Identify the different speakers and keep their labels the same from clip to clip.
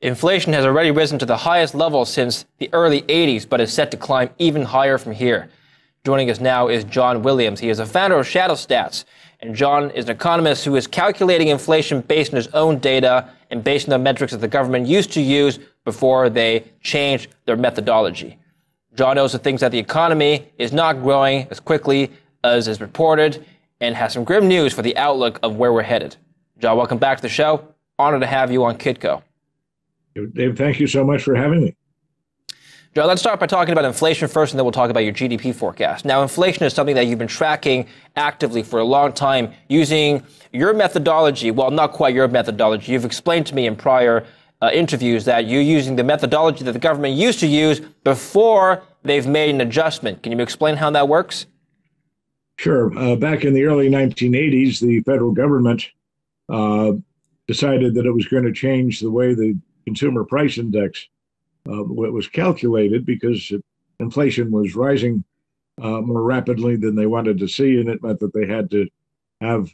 Speaker 1: Inflation has already risen to the highest level since the early 80s, but is set to climb even higher from here. Joining us now is John Williams. He is a founder of ShadowStats. And John is an economist who is calculating inflation based on his own data and based on the metrics that the government used to use before they changed their methodology. John knows the things that the economy is not growing as quickly as is reported and has some grim news for the outlook of where we're headed. John, welcome back to the show. Honored to have you on Kitco.
Speaker 2: Dave, thank you so much for having me.
Speaker 1: John, let's start by talking about inflation first, and then we'll talk about your GDP forecast. Now, inflation is something that you've been tracking actively for a long time using your methodology. Well, not quite your methodology. You've explained to me in prior interviews that you're using the methodology that the government used to use before they've made an adjustment. Can you explain how that works?
Speaker 2: Sure. Back in the early 1980s, the federal government decided that it was going to change the way the consumer price index was calculated because inflation was rising more rapidly than they wanted to see, and it meant that they had to have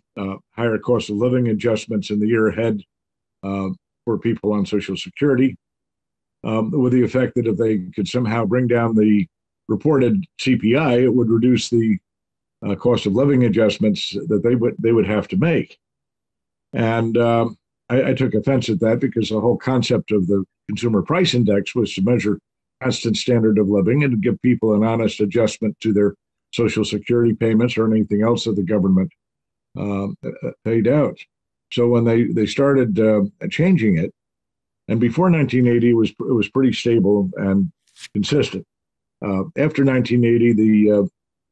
Speaker 2: higher cost of living adjustments in the year ahead for people on Social Security, with the effect that if they could somehow bring down the reported CPI, it would reduce the cost of living adjustments that they would have to make. And I took offense at that because the whole concept of the consumer price index was to measure constant standard of living and to give people an honest adjustment to their Social Security payments or anything else that the government paid out. So when they started changing it, and before 1980 it was pretty stable and consistent. After 1980,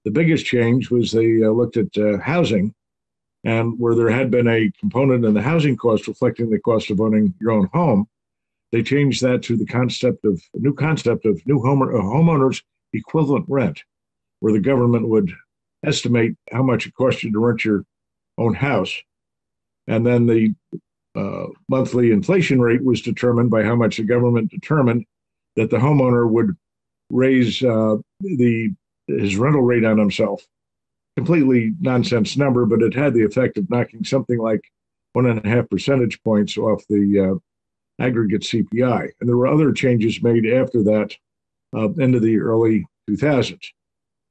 Speaker 2: the biggest change was they looked at housing, and where there had been a component in the housing cost reflecting the cost of owning your own home, they changed that to the new concept of homeowners equivalent rent, where the government would estimate how much it cost you to rent your own house. And then the monthly inflation rate was determined by how much the government determined that the homeowner would raise his rental rate on himself. Completely nonsense number, but it had the effect of knocking something like 1.5 percentage points off the aggregate CPI. And there were other changes made after that into the early 2000s.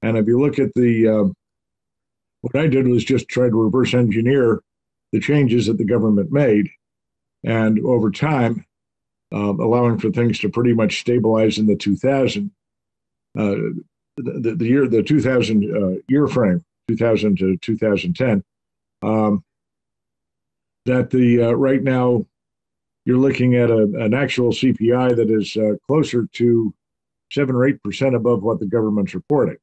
Speaker 2: And if you look at what I did was just try to reverse engineer the changes that the government made. And over time, allowing for things to pretty much stabilize in the 2000 year frame, 2000 to 2010, that right now you're looking at an actual CPI that is closer to 7 or 8% above what the government's reporting.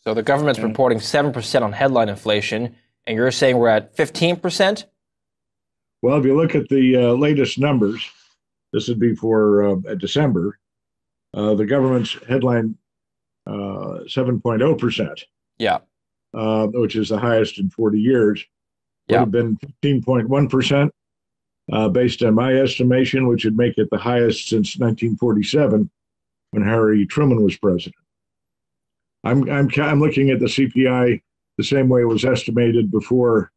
Speaker 1: So the government's reporting 7% on headline inflation, and you're saying we're at 15%?
Speaker 2: Well, if you look at the latest numbers, this would be for December, the government's headline 7.0%.
Speaker 1: Yeah.
Speaker 2: Which is the highest in 40 years. Would have been 15.1% based on my estimation, which would make it the highest since 1947 when Harry Truman was president. I'm looking at the CPI the same way it was estimated before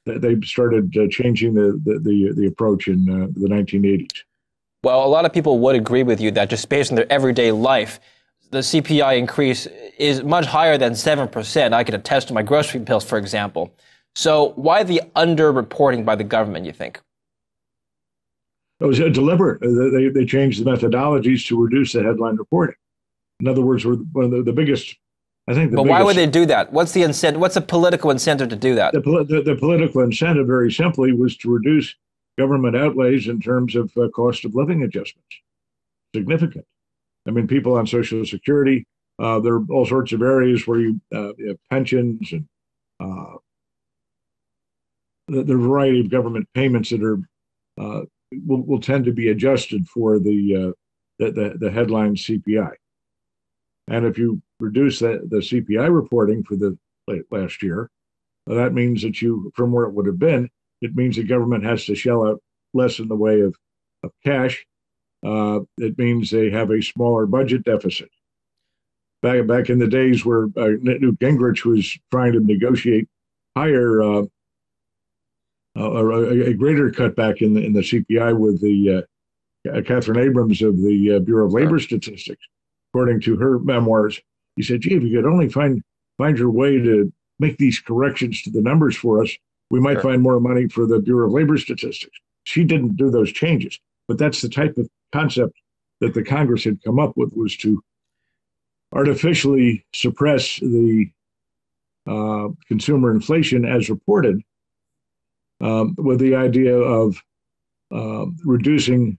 Speaker 2: they started changing the approach in the 1980s.
Speaker 1: Well, a lot of people would agree with you that just based on their everyday life, the CPI increase is much higher than 7%. I can attest to my grocery bills, for example. So why the underreporting by the government, you think?
Speaker 2: It was deliberate. They changed the methodologies to reduce the headline reporting. In other words, one of the biggest, I think.
Speaker 1: But why would they do that? What's the incentive? What's the political incentive to do that?
Speaker 2: The political incentive, very simply, was to reduce government outlays in terms of cost of living adjustments. Significant. I mean, people on Social Security, there are all sorts of areas where you have pensions and the variety of government payments that are will tend to be adjusted for the headline CPI. And if you reduce the CPI reporting for the last year, that means that from where it would have been, it means the government has to shell out less in the way of cash. It means they have a smaller budget deficit. Back in the days where Newt Gingrich was trying to negotiate higher, a greater cutback in the CPI with the Catherine Abrams of the Bureau of Labor Statistics, according to her memoirs. He said, "Gee, if you could only find your way to make these corrections to the numbers for us, we might find more money for the Bureau of Labor Statistics." She didn't do those changes, but that's the type of concept that the Congress had come up with, was to artificially suppress the consumer inflation as reported, with the idea of reducing,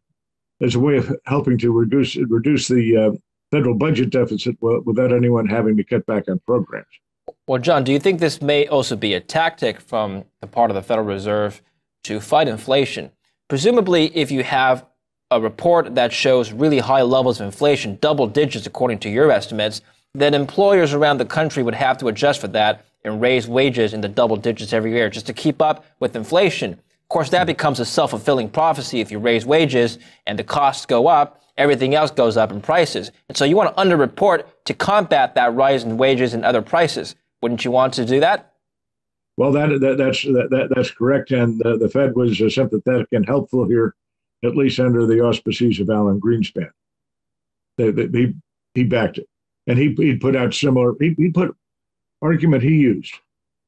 Speaker 2: as a way of helping to reduce the federal budget deficit without anyone having to cut back on programs.
Speaker 1: Well, John, do you think this may also be a tactic from the part of the Federal Reserve to fight inflation? Presumably, if you have a report that shows really high levels of inflation, double digits according to your estimates, then employers around the country would have to adjust for that and raise wages in the double digits every year just to keep up with inflation. Of course, that becomes a self-fulfilling prophecy. If you raise wages and the costs go up, everything else goes up in prices. And so you want to underreport to combat that rise in wages and other prices. Wouldn't you want to do that?
Speaker 2: Well, that's correct. And the Fed was sympathetic and helpful here, at least under the auspices of Alan Greenspan. He backed it. And he put out similar, he put argument he used.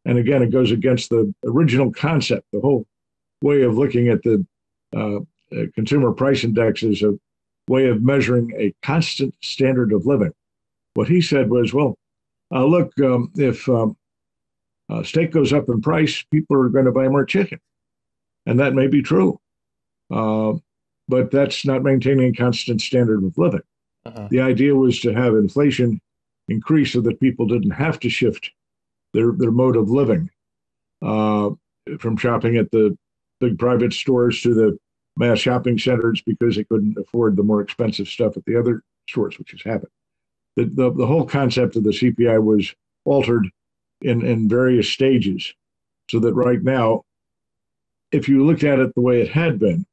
Speaker 2: And again, it goes against the original concept, the whole way of looking at the consumer price index as a way of measuring a constant standard of living. What he said was, well, look, if steak goes up in price, people are going to buy more chicken. And that may be true. But that's not maintaining a constant standard of living. The idea was to have inflation increase so that people didn't have to shift their mode of living from shopping at the big private stores to the mass shopping centers because they couldn't afford the more expensive stuff at the other stores, which has happened. The whole concept of the CPI was altered in various stages, so that right now, if you looked at it the way it had been,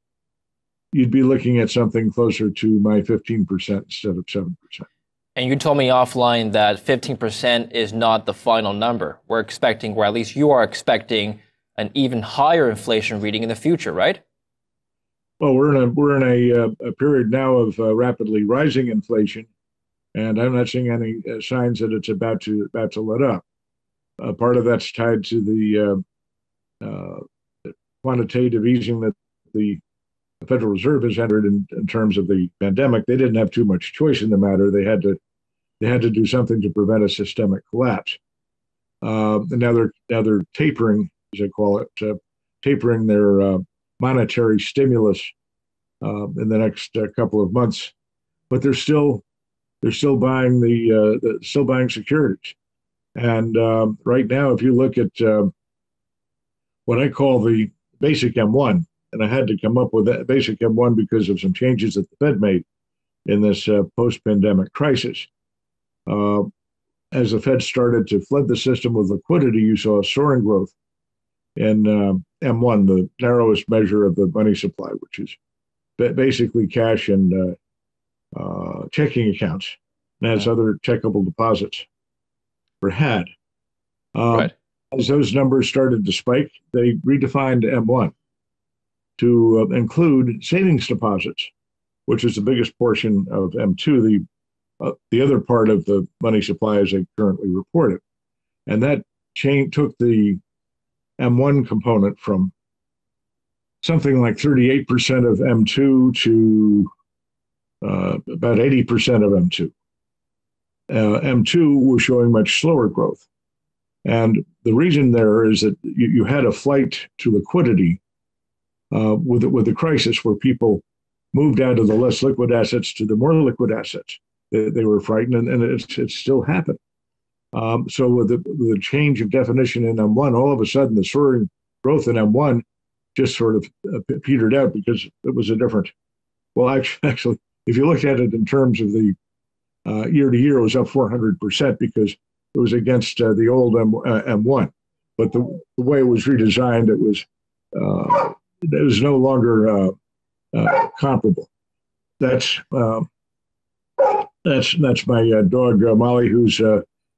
Speaker 2: you'd be looking at something closer to my 15% instead of 7%.
Speaker 1: And you told me offline that 15% is not the final number. We're expecting, or at least you are expecting, an even higher inflation reading in the future, right?
Speaker 2: Well, we're in a period now of rapidly rising inflation, and I'm not seeing any signs that it's about to let up. Part of that's tied to the quantitative easing that the Federal Reserve has entered in terms of the pandemic. They didn't have too much choice in the matter. They had to do something to prevent a systemic collapse. And now they're tapering, as they call it, tapering their monetary stimulus in the next couple of months. But they're still buying still buying securities. And right now, if you look at what I call the basic M1, and I had to come up with that basic M1 because of some changes that the Fed made in this post-pandemic crisis. As the Fed started to flood the system with liquidity, you saw soaring growth in M1, the narrowest measure of the money supply, which is basically cash and checking accounts, and has other checkable deposits or had.
Speaker 1: Right.
Speaker 2: As those numbers started to spike, they redefined M1 to include savings deposits, which is the biggest portion of M2, the other part of the money supply as they currently report it. And that took the M1 component from something like 38% of M2 to about 80% of M2. M2 was showing much slower growth. And the reason there is that you had a flight to liquidity with the crisis, where people moved out of the less liquid assets to the more liquid assets. They were frightened, and it's still happening. So with the change of definition in M1, all of a sudden the soaring growth in M1 just sort of petered out because it was a different. Well, actually, if you look at it in terms of the year to year, it was up 400% because it was against the old M1. But the way it was redesigned, it was no longer comparable. That's my dog Molly, who's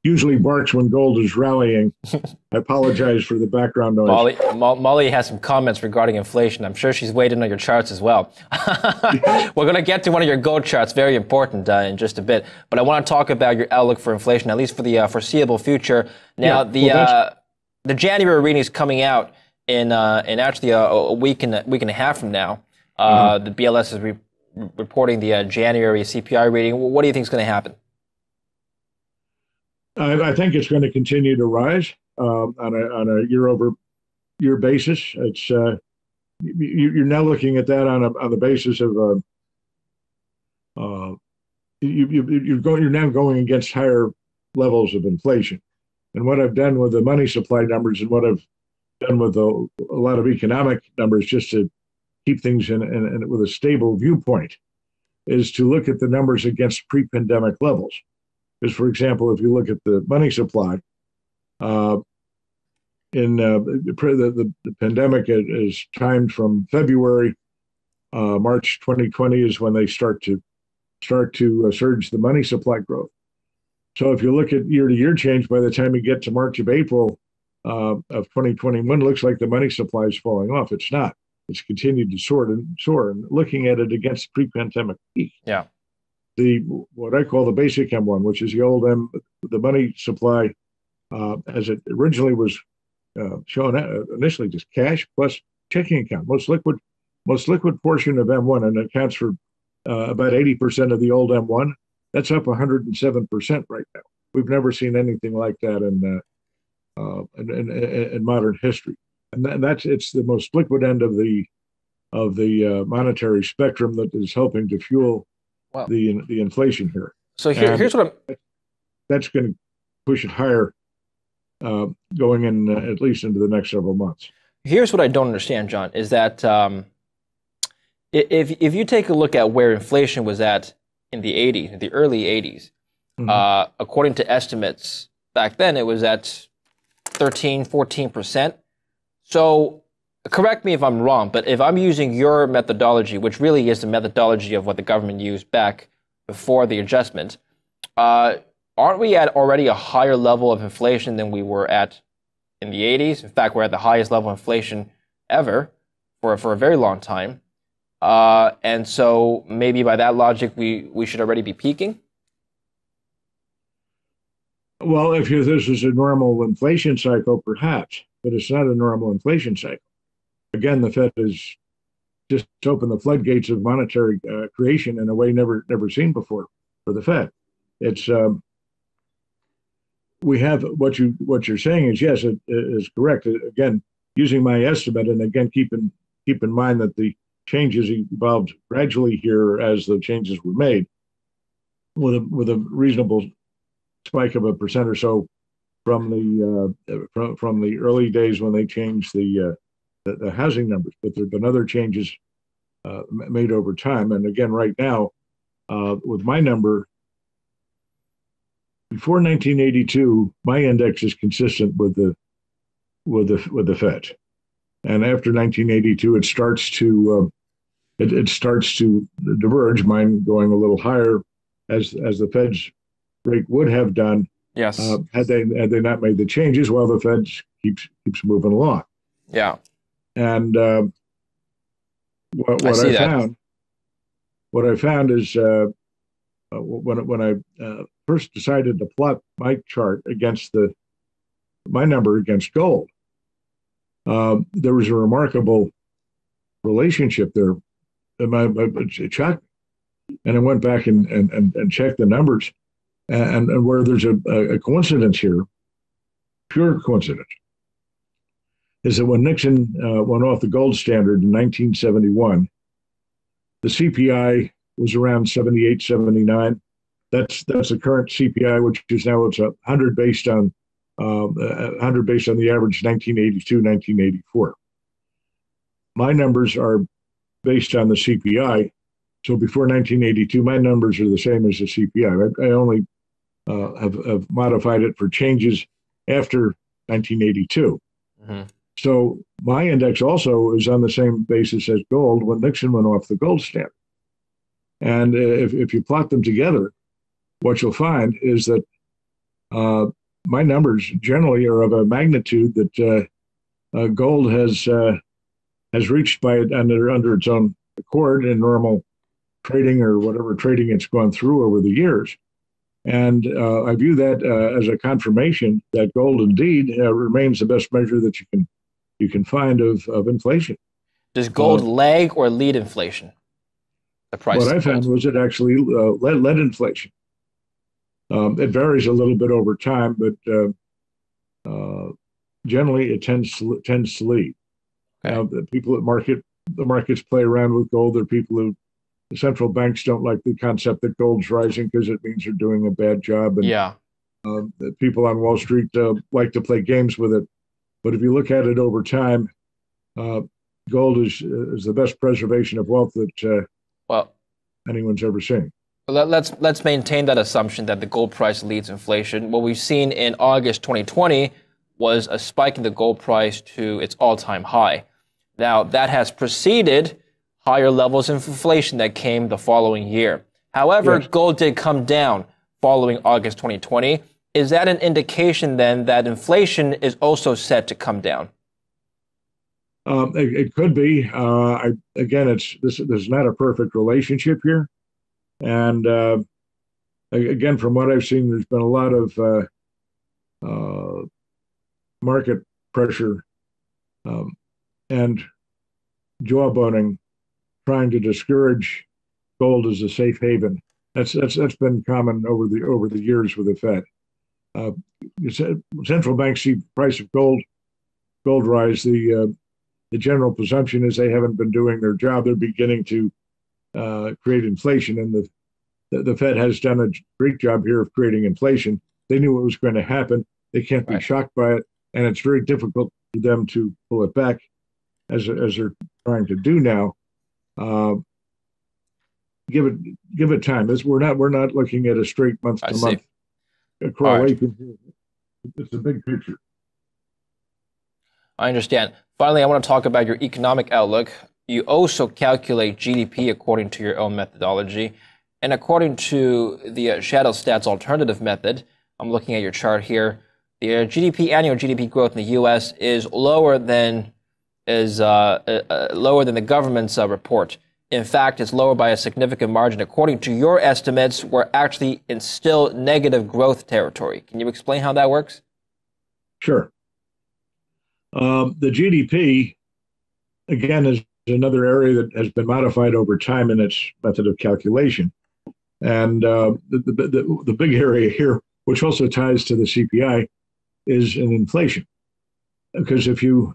Speaker 2: usually barks when gold is rallying. I apologize for the background noise.
Speaker 1: Molly has some comments regarding inflation. I'm sure she's weighed in on your charts as well. We're going to get to one of your gold charts, very important, in just a bit. But I want to talk about your outlook for inflation, at least for the foreseeable future. Now, the January reading is coming out in actually a week and a half from now. The BLS is reporting the January CPI reading. What do you think is going to happen?
Speaker 2: I think it's going to continue to rise on a year-over-year basis. It's you're now looking at that on the basis of you're now going against higher levels of inflation. And what I've done with the money supply numbers and what I've done with a lot of economic numbers, just to keep things in with a stable viewpoint, is to look at the numbers against pre-pandemic levels. Because, for example, if you look at the money supply, the pandemic is timed from February, March 2020 is when they start to surge the money supply growth. So if you look at year-to-year change, by the time you get to March of April of 2021, it looks like the money supply is falling off. It's not. It's continued to soar. And looking at it against pre-pandemic peak.
Speaker 1: Yeah.
Speaker 2: What I call the basic M1, which is the old the money supply, as it originally was shown initially, just cash plus checking account, most liquid portion of M1, and it accounts for about 80% of the old M1. That's up 107% right now. We've never seen anything like that in modern history, and it's the most liquid end of the monetary spectrum that is helping to fuel the inflation here.
Speaker 1: So here's what
Speaker 2: that's going to push it higher, going in at least into the next several months.
Speaker 1: Here's what I don't understand, John, is that if you take a look at where inflation was at in the 80s, the early 80s, according to estimates back then, it was at 14%. So correct me if I'm wrong, but if I'm using your methodology, which really is the methodology of what the government used back before the adjustment, aren't we at already a higher level of inflation than we were at in the 80s? In fact, we're at the highest level of inflation ever for a very long time. And so maybe by that logic, we should already be peaking?
Speaker 2: Well, if this is a normal inflation cycle, perhaps, but it's not a normal inflation cycle. Again, the Fed has just opened the floodgates of monetary creation in a way never seen before for the Fed. It's we have what you're saying is, yes, it is correct. Again, using my estimate, and again keep in mind that the changes evolved gradually here as the changes were made, with a reasonable spike of 1% or so from the early days when they changed the housing numbers. But there have been other changes made over time. And again, right now, with my number, before 1982, my index is consistent with the Fed, and after 1982, it starts to diverge. Mine going a little higher, as the Fed's rate would have done.
Speaker 1: Yes.
Speaker 2: Had they not made the changes, well, the Fed keeps moving along.
Speaker 1: Yeah.
Speaker 2: And what I found is when I first decided to plot my chart against my number against gold, there was a remarkable relationship there. It shocked me. And I went back and checked the numbers, and where there's a coincidence here, pure coincidence, is that when Nixon went off the gold standard in 1971, the CPI was around 78, 79. That's the current CPI, which is now it's 100 based on the average 1982, 1984. My numbers are based on the CPI. So before 1982, my numbers are the same as the CPI. I only have modified it for changes after 1982. Mm-hmm. So my index also is on the same basis as gold when Nixon went off the gold standard. And if you plot them together, what you'll find is that Uh, my numbers generally are of a magnitude that gold has reached by it under its own accord in normal trading or whatever trading it's gone through over the years. And I view that as a confirmation that gold indeed remains the best measure that you can find of inflation.
Speaker 1: Does gold lag or lead inflation? The price
Speaker 2: What I
Speaker 1: of
Speaker 2: found
Speaker 1: gold.
Speaker 2: was it actually led inflation. It varies a little bit over time, but generally it tends to lead.
Speaker 1: Okay.
Speaker 2: Now, the markets play around with gold. There are people who the central banks don't like the concept that gold's rising because it means they're doing a bad job, and
Speaker 1: Yeah.
Speaker 2: the people on Wall Street like to play games with it. But if you look at it over time, uh, gold is the best preservation of wealth that
Speaker 1: Well,
Speaker 2: anyone's ever seen.
Speaker 1: let's maintain that assumption that the gold price leads inflation. What we've seen in August 2020 was a spike in the gold price to its all-time high. Now, that has preceded higher levels of inflation that came the following year. However,
Speaker 2: Yes.
Speaker 1: gold did come down following August 2020. Is that an indication then that inflation is also set to come down?
Speaker 2: It could be. Again, there's not a perfect relationship here, and again, from what I've seen, there's been a lot of market pressure and jawboning, trying to discourage gold as a safe haven. That's been common over the years with the Fed. Uh, Central banks see the price of gold rise. The general presumption is they haven't been doing their job. They're beginning to create inflation, and the Fed has done a great job here of creating inflation. They knew what was going to happen. They can't be shocked by it, and it's very difficult for them to pull it back, as they're trying to do now. Uh, give it time. We're not looking at a straight month to month correlation. Right. It's a big picture.
Speaker 1: I understand. Finally, I want to talk about your economic outlook. You also calculate GDP according to your own methodology. And according to the ShadowStats alternative method, I'm looking at your chart here, the annual GDP growth in the U.S. is lower than the government's report. In fact, it's lower by a significant margin. According to your estimates, we're actually in still negative growth territory. Can you explain how that works?
Speaker 2: Sure. The GDP, again, is another area that has been modified over time in its method of calculation. And the big area here, which also ties to the CPI, is in inflation. Because if the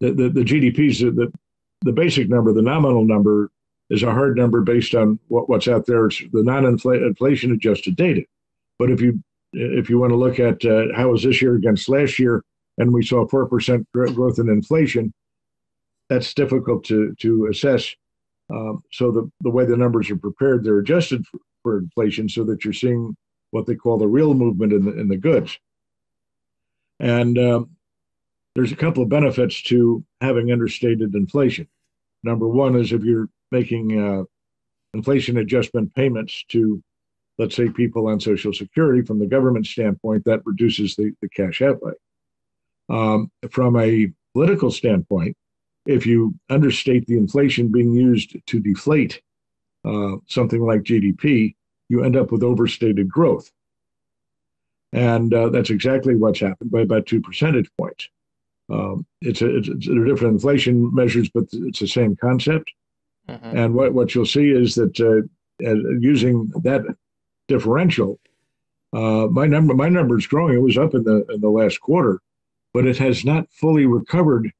Speaker 2: GDP's, the basic number, the nominal number, is a hard number based on what's out there. It's the non-inflation adjusted data. But if you want to look at how was this year against last year, and we saw 4% growth in inflation, that's difficult to assess. So the way the numbers are prepared, they're adjusted for inflation so that you're seeing what they call the real movement in the goods. And there's a couple of benefits to having understated inflation. Number one is if you're making inflation adjustment payments to, let's say, people on Social Security from the government standpoint, that reduces the cash outlay. From a political standpoint, if you understate the inflation being used to deflate something like GDP, you end up with overstated growth. And that's exactly what's happened by about 2 percentage points. They're different inflation measures, but it's the same concept. Mm-hmm. And what you'll see is that using that differential, my number is growing. It was up in the last quarter, but it has not fully recovered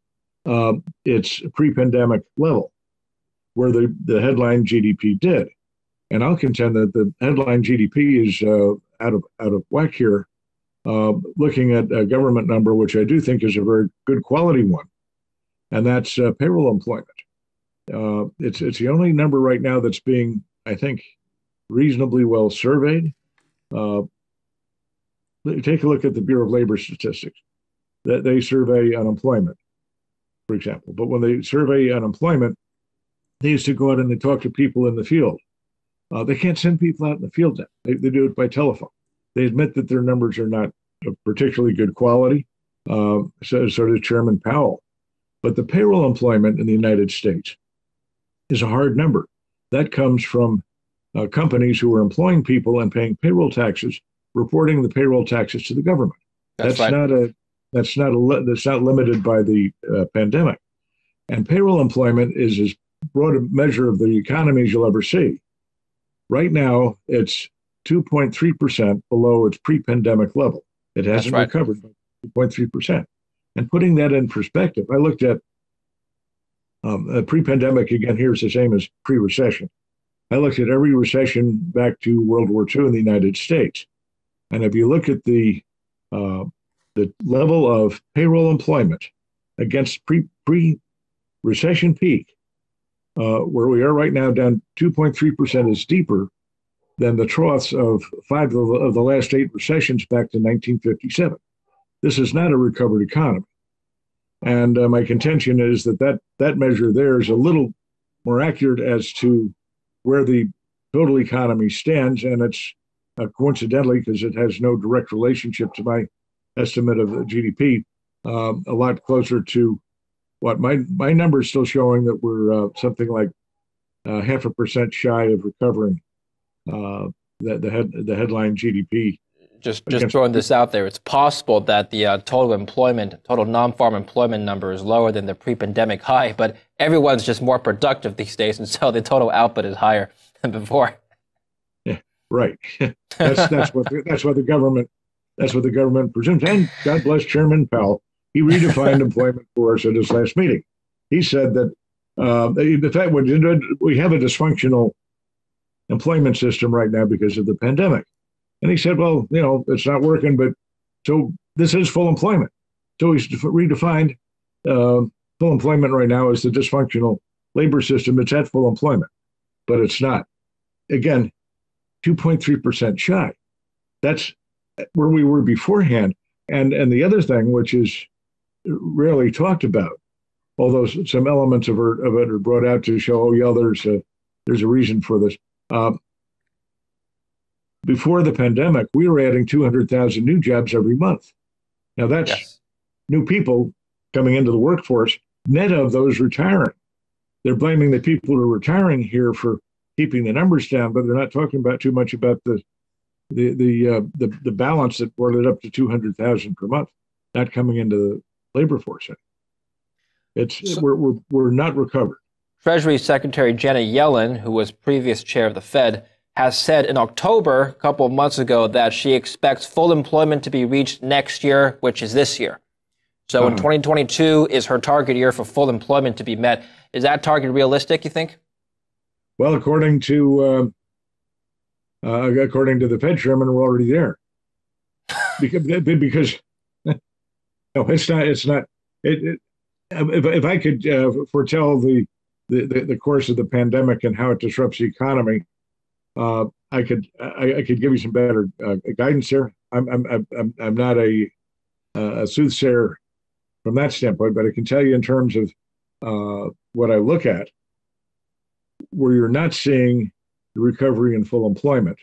Speaker 2: its pre-pandemic level, where the headline GDP did. And I'll contend that the headline GDP is out of whack here. Looking at a government number, which I do think is a very good quality one, and that's payroll employment. It's the only number right now that's being, I think, reasonably well surveyed. Take a look at the Bureau of Labor Statistics. That they survey unemployment, for example. But when they survey unemployment, they used to go out and they talk to people in the field. They can't send people out in the field now. They do it by telephone. They admit that their numbers are not of particularly good quality. So does Chairman Powell. But the payroll employment in the United States is a hard number. That comes from companies who are employing people and paying payroll taxes, reporting the payroll taxes to the government. That's right. That's not limited by the pandemic. And payroll employment is as broad a measure of the economy as you'll ever see. Right now, it's 2.3% below its pre-pandemic level. It hasn't recovered by 2.3%. And putting that in perspective, I looked at pre-pandemic, again, here's the same as pre-recession. I looked at every recession back to World War II in the United States. And if you look at the level of payroll employment against pre-recession peak, where we are right now, down 2.3% is deeper than the troughs of 5 of the last 8 recessions back to 1957. This is not a recovered economy. And my contention is that measure there is a little more accurate as to where the total economy stands. And it's coincidentally, because it has no direct relationship to my estimate of the GDP, a lot closer to what my number is still showing that we're something like 0.5% shy of recovering the headline GDP.
Speaker 1: Just throwing this out there, it's possible that the total non-farm employment number is lower than the pre-pandemic high, but everyone's just more productive these days, and so the total output is higher than before.
Speaker 2: Yeah, right. That's what the government presumes. And God bless Chairman Powell. He redefined employment for us at his last meeting. He said that the fact we have a dysfunctional employment system right now because of the pandemic. And he said, well, it's not working, but so this is full employment. So he's redefined full employment right now as the dysfunctional labor system. It's at full employment, but it's not. Again, 2.3% shy. That's where we were beforehand. And the other thing, which is rarely talked about, although some elements of it are brought out to show, there's a reason for this. Before the pandemic, we were adding 200,000 new jobs every month. Now that's new people coming into the workforce, net of those retiring. They're blaming the people who are retiring here for keeping the numbers down, but they're not talking about too much about the balance that brought it up to 200,000 per month, not coming into the labor force. We're not recovered.
Speaker 1: Treasury Secretary Janet Yellen, who was previous chair of the Fed, has said in October, a couple of months ago, that she expects full employment to be reached next year, which is this year. So in 2022 is her target year for full employment to be met. Is that target realistic, you think?
Speaker 2: Well, according to the Fed chairman, we're already there. Because no, it's not. If I could foretell the course of the pandemic and how it disrupts the economy, I could give you some better guidance here. I'm not a soothsayer from that standpoint, but I can tell you in terms of what I look at, where you're not seeing the recovery in full employment,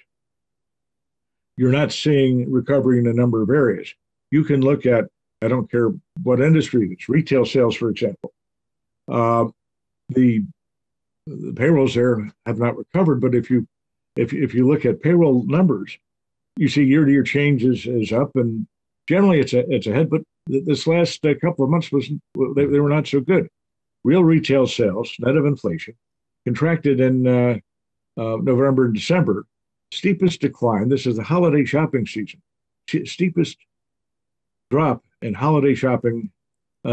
Speaker 2: you're not seeing recovery in a number of areas. You can look at, I don't care what industry it's retail sales, for example. The payrolls there have not recovered, but if you look at payroll numbers, you see year-to-year changes is up, and generally it's ahead. But this last couple of months they were not so good. Real retail sales, net of inflation, contracted in November and December. Steepest decline. This is the holiday shopping season. Steepest drop in holiday shopping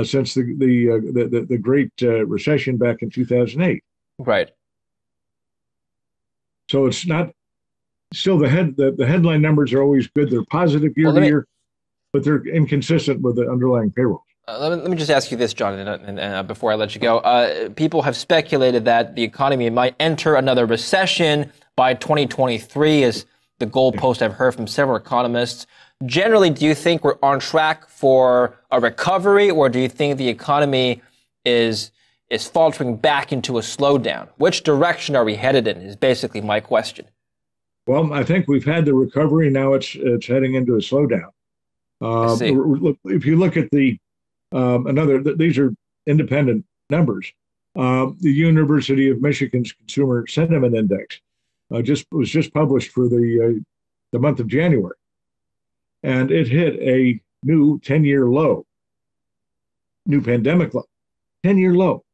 Speaker 2: since the Great Recession back in 2008.
Speaker 1: Right.
Speaker 2: So it's not still the headline numbers are always good. They're positive year to year, but they're inconsistent with the underlying payroll.
Speaker 1: Let me just ask you this, John, and before I let you go. People have speculated that the economy might enter another recession by 2023 is the goalpost I've heard from several economists. Generally, do you think we're on track for a recovery, or do you think the economy is faltering back into a slowdown? Which direction are we headed in is basically my question.
Speaker 2: Well, I think we've had the recovery. Now it's heading into a slowdown.
Speaker 1: I see.
Speaker 2: Look, if you look at these are independent numbers. The University of Michigan's Consumer Sentiment Index just published for the month of January, and it hit a new 10-year low, new pandemic low, 10-year low.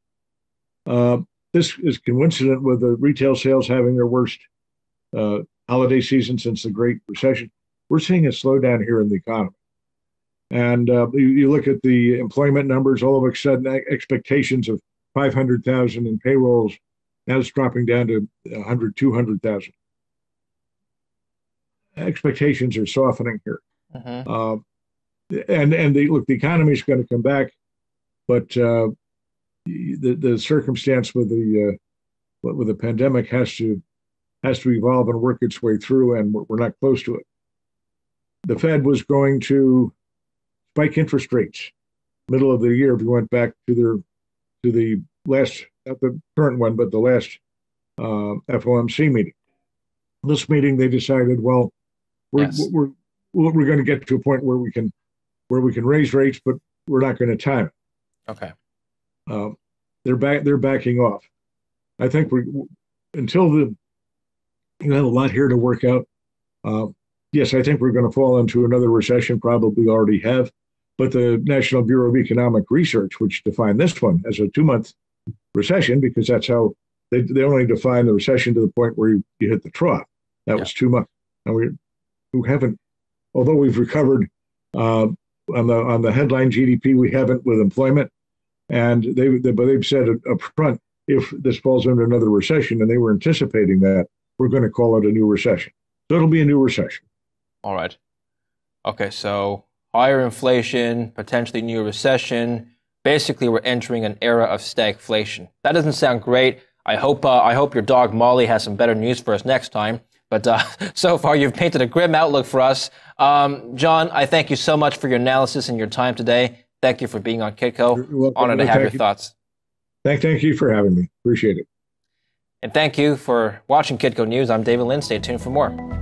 Speaker 2: This is coincident with the retail sales having their worst holiday season since the Great Recession. We're seeing a slowdown here in the economy. And you look at the employment numbers, all of a sudden expectations of 500,000 in payrolls, now it's dropping down to 100, 200,000. Expectations are softening here.
Speaker 1: Mm-hmm.
Speaker 2: Look, the economy is going to come back, but the circumstance with the pandemic has to evolve and work its way through, and we're not close to it. The Fed was going to spike interest rates middle of the year. If you went back to the last, not the current one, but the last FOMC meeting. This meeting, they decided, well, we're going to get to a point where we can raise rates, but we're not going to time it.
Speaker 1: Okay.
Speaker 2: They're backing off. I think you have a lot here to work out. Yes, I think we're going to fall into another recession, probably already have. But the National Bureau of Economic Research, which defined this one as a 2-month recession, because that's how they only define the recession to the point where you hit the trough. That was 2 months. And we haven't, although we've recovered on the headline GDP, we haven't with employment. And they've said up front, if this falls into another recession, and they were anticipating that, we're going to call it a new recession. So it'll be a new recession.
Speaker 1: All right. Okay, so higher inflation, potentially new recession. Basically, we're entering an era of stagflation. That doesn't sound great. I hope your dog Molly has some better news for us next time. But so far, you've painted a grim outlook for us. John, I thank you so much for your analysis and your time today. Thank you for being on Kitco. Honored to have your thoughts.
Speaker 2: Thank you for having me. Appreciate it.
Speaker 1: And thank you for watching Kitco News. I'm David Lin. Stay tuned for more.